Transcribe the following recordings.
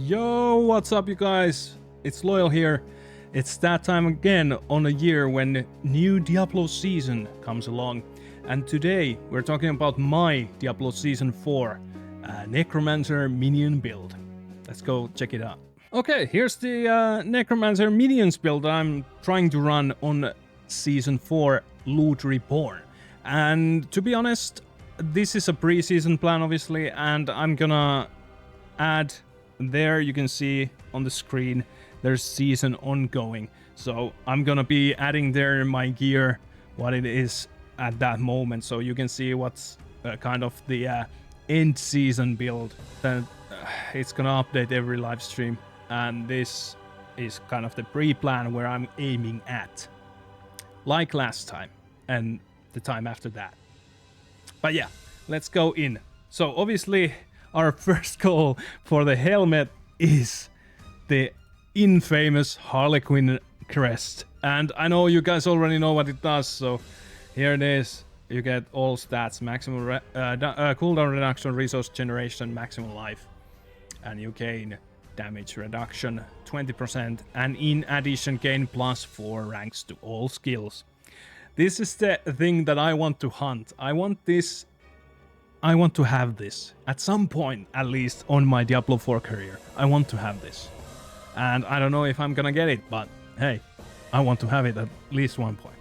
Yo, what's up you guys? It's Loyal here. It's that time again on a year when new Diablo season comes along. And today we're talking about my Diablo Season 4 Necromancer Minion build. Let's go check it out. Okay, here's the Necromancer Minions build I'm trying to run on Season 4 Loot Reborn. And to be honest, this is a pre-season plan obviously, and I'm gonna add there, you can see on the screen there's season ongoing, so I'm gonna be adding there my gear, what it is at that moment, so you can see what's kind of the end season build. Then it's gonna update every live stream, and this is kind of the pre-plan where I'm aiming at, like last time and the time after that. But yeah, let's go in. So obviously our first goal for the helmet is the infamous Harlequin crest. And I know you guys already know what it does, so here it is. You get all stats, maximum cooldown reduction, resource generation, maximum life. And you gain damage reduction 20%, and in addition gain +4 ranks to all skills. This is the thing that I want to hunt. I want to have this at some point, at least on my Diablo 4 career. I want to have this. And I don't know if I'm gonna get it, but hey, I want to have it at least one point.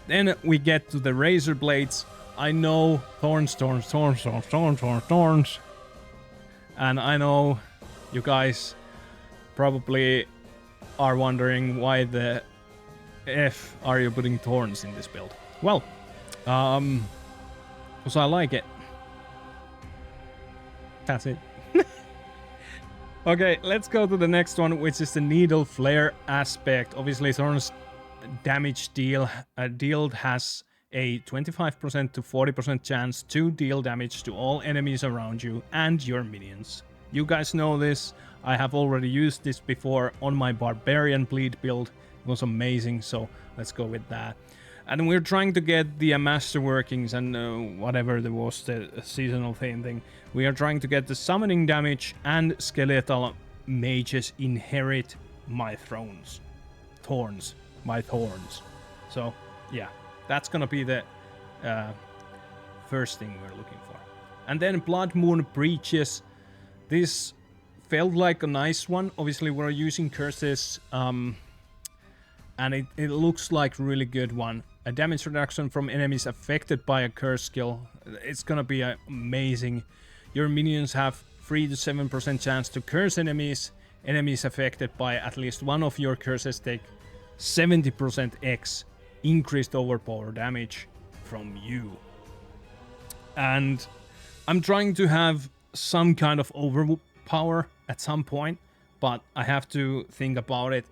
Then we get to the razor blades. I know thorns. And I know you guys probably are wondering why the F are you putting thorns in this build? Well, because I like it. That's it. Okay, let's go to the next one, which is the needle flare aspect. Obviously, Thorn's damage dealt has a 25% to 40% chance to deal damage to all enemies around you and your minions. You guys know this. I have already used this before on my Barbarian Bleed build. It was amazing, so let's go with that. And we're trying to get the master workings and whatever there was, the seasonal thing. We are trying to get the summoning damage, and skeletal mages inherit my thorns. My thorns. So yeah, that's gonna be the first thing we're looking for. And then Blood Moon Breaches. This felt like a nice one. Obviously we're using curses, and it looks like really good one. A damage reduction from enemies affected by a curse skill. It's gonna be amazing. Your minions have 3 to 7% chance to curse enemies. Enemies affected by at least one of your curses take 70% X increased overpower damage from you. And I'm trying to have some kind of overpower at some point, but I have to think about it.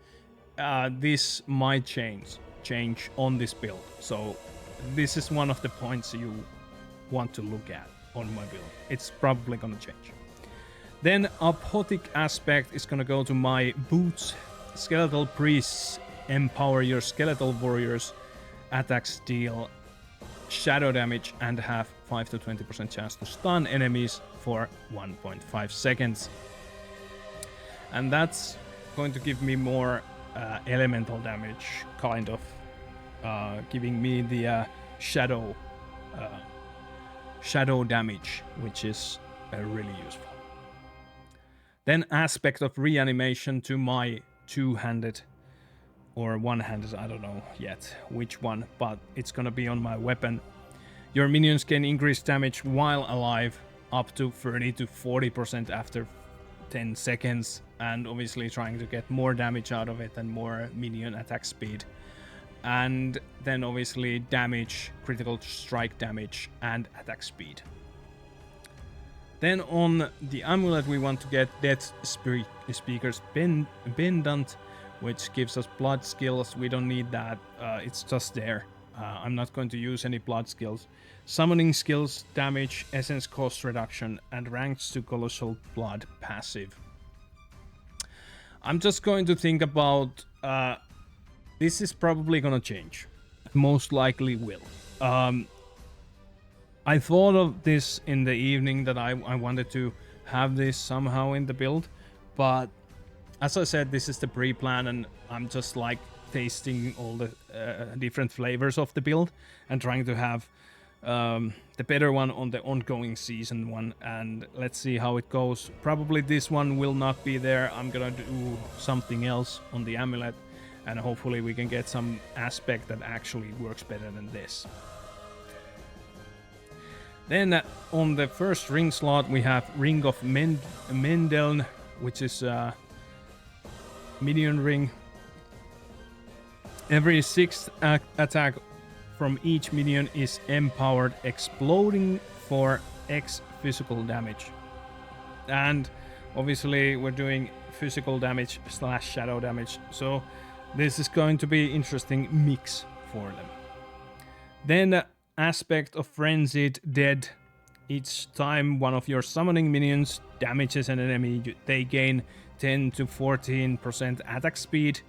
This might change on this build, so this is one of the points you want to look at on my build. It's probably gonna change. Then Apothic aspect is gonna go to my boots. Skeletal priests empower your skeletal warriors. Attacks deal shadow damage and have 5 to 20% chance to stun enemies for 1.5 seconds. And that's going to give me more elemental damage, kind of giving me the shadow damage, which is really useful. Then aspect of reanimation to my two-handed or one-handed, I don't know yet which one, but it's gonna be on my weapon. Your minions can increase damage while alive up to 30 to 40% after 10 seconds, and obviously trying to get more damage out of it and more minion attack speed. And then obviously damage, critical strike damage, and attack speed. Then on the amulet we want to get Death Speaker's Pendant, which gives us blood skills. We don't need that, it's just there. I'm not going to use any blood skills. Summoning skills, damage, essence cost reduction, and ranks to Colossal Blood passive. I'm just going to think about... this is probably gonna change. Most likely will. I thought of this in the evening that I wanted to have this somehow in the build, but as I said, this is the pre-plan, and I'm just like tasting all the different flavors of the build and trying to have the better one on the ongoing season one, and let's see how it goes. Probably this one will not be there. I'm gonna do something else on the amulet, and hopefully we can get some aspect that actually works better than this. Then on the first ring slot we have Ring of Mendeln, which is a Minion ring. Every sixth attack from each minion is empowered, exploding for X physical damage. And obviously we're doing physical damage / shadow damage, so this is going to be interesting mix for them. Then aspect of Frenzied Dead. Each time one of your summoning minions damages an enemy, they gain 10 to 14% attack speed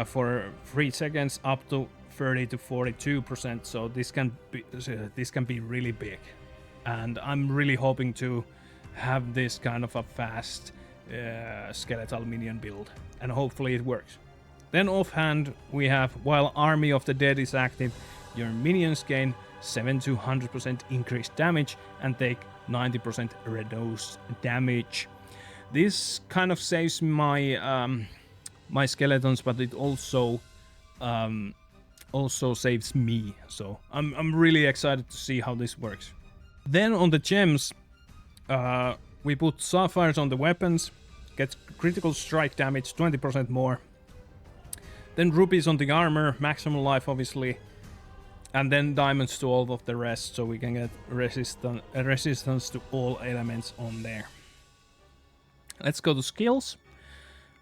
for 3 seconds, up to 30 to 42%. So this can be really big, and I'm really hoping to have this kind of a fast skeletal minion build, and hopefully it works. Then offhand we have, while Army of the Dead is active, your minions gain 7 to 100% increased damage and take 90% reduced damage. This kind of saves my my skeletons, but it also saves me. So I'm really excited to see how this works. Then on the gems, we put sapphires on the weapons, gets critical strike damage 20% more. Then rubies on the armor, maximum life obviously, and then diamonds to all of the rest, so we can get resistance to all elements on there. Let's go to skills.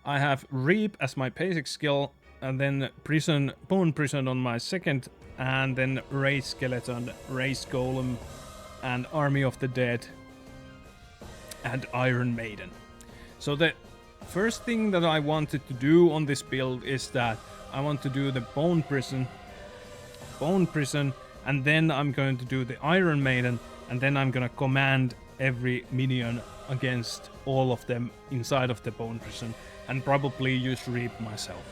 I have Reap as my basic skill, and then Bone Prison on my second, and then Raise Skeleton, Raise Golem, and Army of the Dead, and Iron Maiden. So the first thing that I wanted to do on this build is that I want to do the Bone Prison, and then I'm going to do the Iron Maiden, and then I'm gonna command every minion against all of them inside of the Bone Prison, and probably use Reap myself.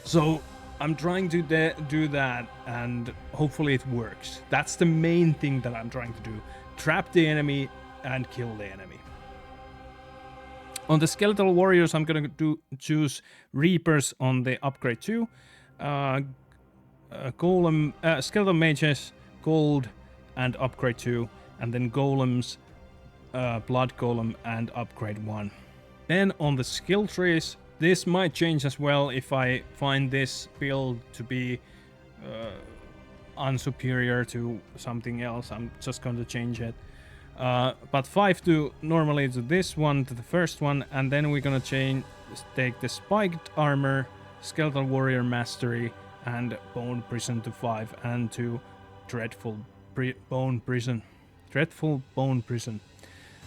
So I'm trying to do that, and hopefully it works. That's the main thing that I'm trying to do. Trap the enemy and kill the enemy. On the Skeletal Warriors, I'm gonna choose Reapers on the upgrade 2. Golem, Skeletal Mages, Gold and upgrade 2. And then Golems, Blood Golem and upgrade 1. Then on the skill trees, this might change as well if I find this build to be unsuperior to something else. I'm just going to change it. But 5 to normally to this one, to the first one, and then we're gonna take the Spiked Armor, Skeletal Warrior Mastery, and Bone Prison to 5, and to Dreadful Bone Prison.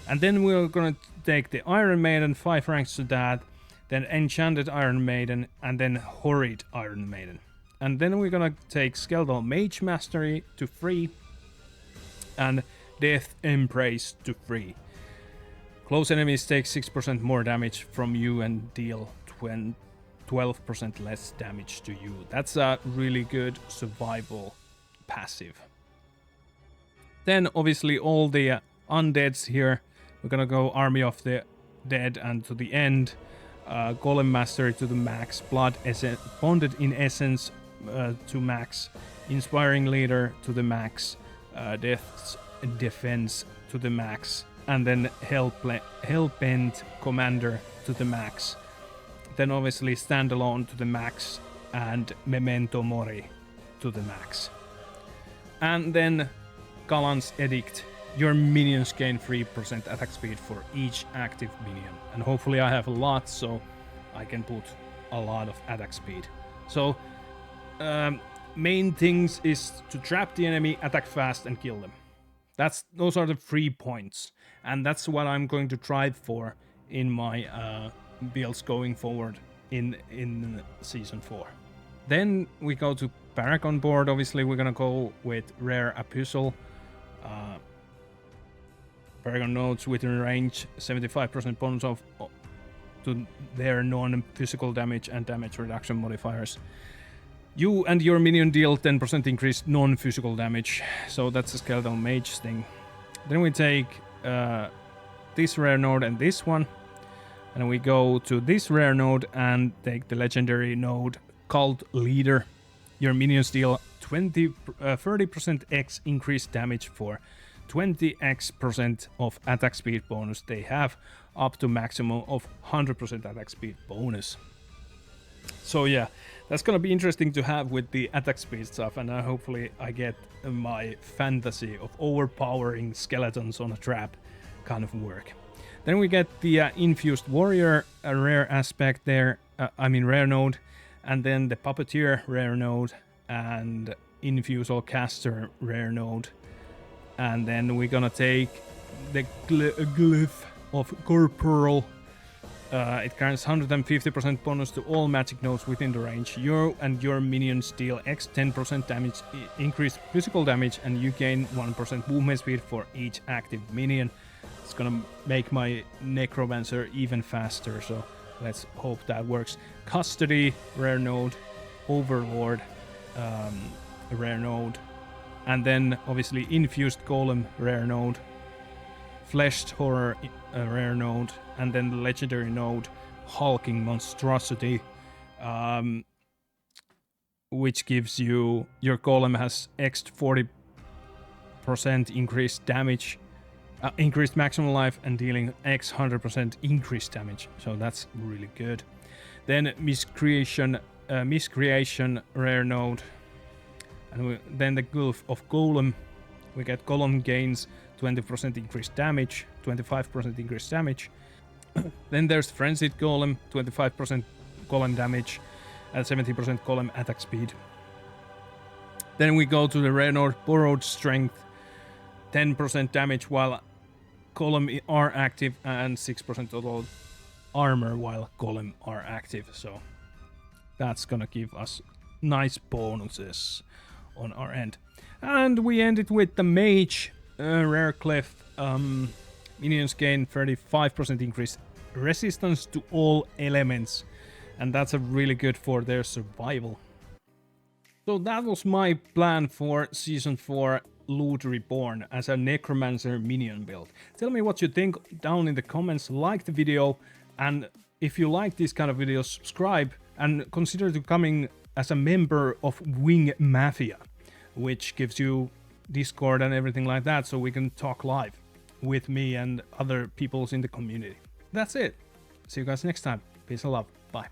And then we're gonna take the Iron Maiden, 5 ranks to that, then Enchanted Iron Maiden, and then Horrid Iron Maiden. And then we're gonna take Skeletal Mage Mastery to 3, and Death Embrace to 3. Close enemies take 6% more damage from you and deal 12% less damage to you. That's a really good survival passive. Then obviously all the undeads here. We're gonna go Army of the Dead and to the end. Golem Mastery to the max. Bonded in Essence to max. Inspiring Leader to the max. Death's Defense to the max. And then Hellbent Commander to the max. Then obviously Standalone to the max. And Memento Mori to the max. And then Galan's Edict. Your minions gain 3% attack speed for each active minion. And hopefully I have a lot, so I can put a lot of attack speed. So, main things is to trap the enemy, attack fast, and kill them. Those are the 3 points. And that's what I'm going to try for in my builds going forward in Season 4. Then we go to Paragon board. Obviously, we're gonna go with Rare Apostle. Paragon nodes within range, 75% bonus to their non-physical damage and damage reduction modifiers. You and your minion deal 10% increased non-physical damage, so that's a skeletal mage thing. Then we take this rare node and this one, and we go to this rare node and take the legendary node Cult Leader. Your minions deal 30% X increased damage for 20x% of attack speed bonus they have, up to maximum of 100% attack speed bonus. So yeah, that's gonna be interesting to have with the attack speed stuff, and hopefully I get my fantasy of overpowering skeletons on a trap kind of work. Then we get the Infused Warrior, a rare aspect there, rare node, and then the Puppeteer rare node, and Infusal Caster rare node. And then we're gonna take the Glyph of Corporal. It grants 150% bonus to all magic nodes within the range. You and your minions deal X 10% damage, increased physical damage, and you gain 1% movement speed for each active minion. It's gonna make my Necromancer even faster, so let's hope that works. Custody, rare node. Overlord, rare node. And then obviously Infused Golem, rare node. Fleshed Horror, rare node. And then the legendary node, Hulking Monstrosity, which gives you, your golem has X 40% increased damage, increased maximum life, and dealing X 100% increased damage. So that's really good. Then Miscreation, rare node. And then the Gulf of Golem. We get Golem gains 20% increased damage, 25% increased damage. Then there's Frenzied Golem, 25% golem damage, and 70% golem attack speed. Then we go to the rare node Borrowed Strength, 10% damage while golem are active, and 6% total armor while golem are active. So that's gonna give us nice bonuses on our end. And we end it with the Mage, rare clef. Minions gain 35% increased resistance to all elements, and that's a really good for their survival. So that was my plan for Season 4 Loot Reborn as a Necromancer minion build. Tell me what you think down in the comments, like the video, and if you like these kind of videos, subscribe and consider becoming as a member of Wing Mafia, which gives you Discord and everything like that, so we can talk live with me and other peoples in the community. That's it. See you guys next time. Peace and love. Bye.